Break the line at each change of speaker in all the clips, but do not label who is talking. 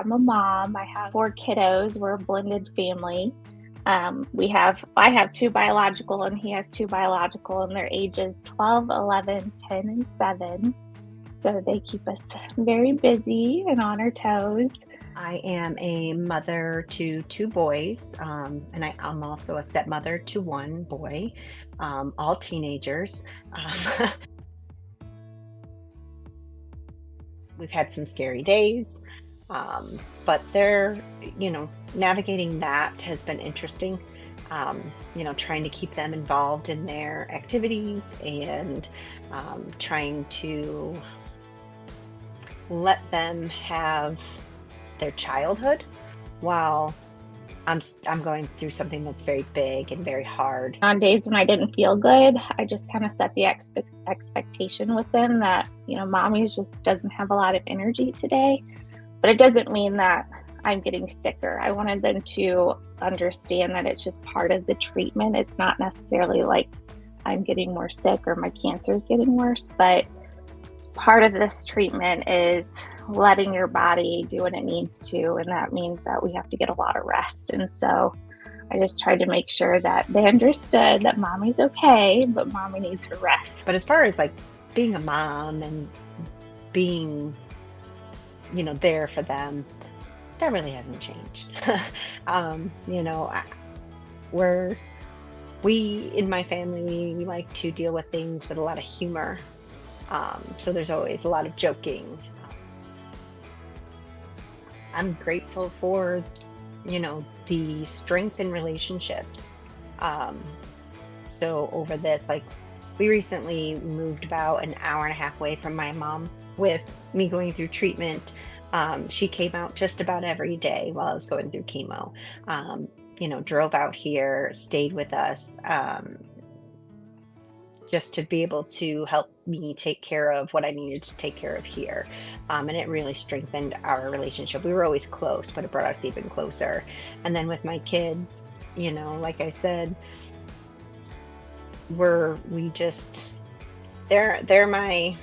I'm a mom. I have 4 kiddos. We're a blended family. I have 2 biological and he has 2 biological, and their ages 12, 11, 10, and 7. So they keep us very busy and on our toes.
I am a mother to two boys, and I'm also a stepmother to one boy, all teenagers. Um, we've had some scary days, but navigating that has been interesting. Trying to keep them involved in their activities and trying to let them have their childhood while I'm going through something that's very big and very hard.
On days when I didn't feel good, I just kind of set the expectation with them that, mommy just doesn't have a lot of energy today. But it doesn't mean that I'm getting sicker. I wanted them to understand that it's just part of the treatment. It's not necessarily like I'm getting more sick or my cancer is getting worse, but part of this treatment is letting your body do what it needs to, and that means that we have to get a lot of rest. And so I just tried to make sure that they understood that mommy's okay, but mommy needs her rest.
But as far as like being a mom and being, there for them, that really hasn't changed. um, you know, I- we in my family, we like to deal with things with a lot of humor. So there's always a lot of joking. I'm grateful for, the strength in relationships. Um, so over this, like, we recently moved about an hour and a half away from my mom with me going through treatment. She came out just about every day while I was going through chemo. Drove out here, stayed with us, just to be able to help me take care of what I needed to take care of here. And it really strengthened our relationship. We were always close, but it brought us even closer. And then with my kids, like I said, we just they're my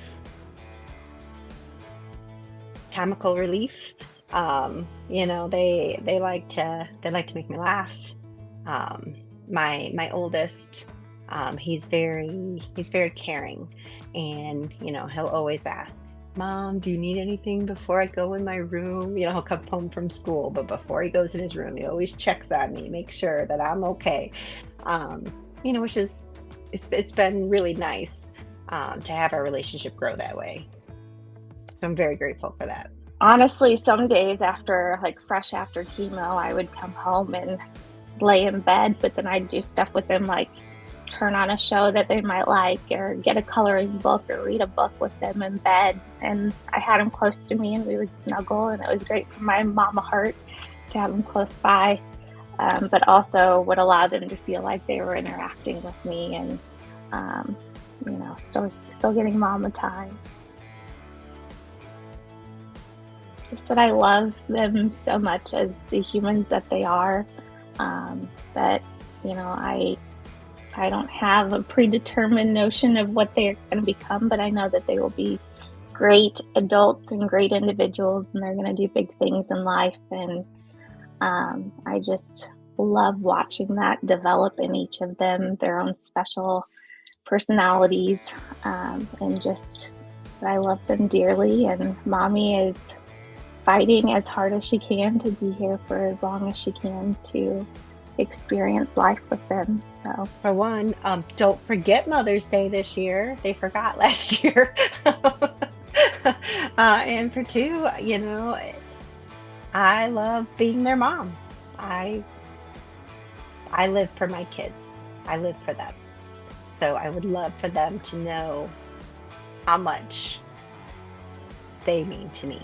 comical relief. They like to make me laugh. My oldest, he's very caring, and he'll always ask, Mom, do you need anything before I go in my room? He'll come home from school, but before he goes in his room, he always checks on me, make sure that I'm okay. um, which is it's been really nice, to have our relationship grow that way. So I'm very grateful for that.
Honestly, some days after, like fresh after chemo, I would come home and lay in bed, but then I'd do stuff with them like turn on a show that they might like or get a coloring book or read a book with them in bed. And I had them close to me and we would snuggle, and it was great for my mama heart to have them close by, but also would allow them to feel like they were interacting with me and, still getting mama time. Just that I love them so much as the humans that they are. That I don't have a predetermined notion of what they're going to become, but I know that they will be great adults and great individuals, and they're going to do big things in life. And I just love watching that develop in each of them, their own special personalities, and just I love them dearly. And mommy is fighting as hard as she can to be here for as long as she can to experience life with them. So
For one, don't forget Mother's Day this year. They forgot last year. And for two, I love being their mom. I I live for my kids. I live for them. So I would love for them to know how much they mean to me.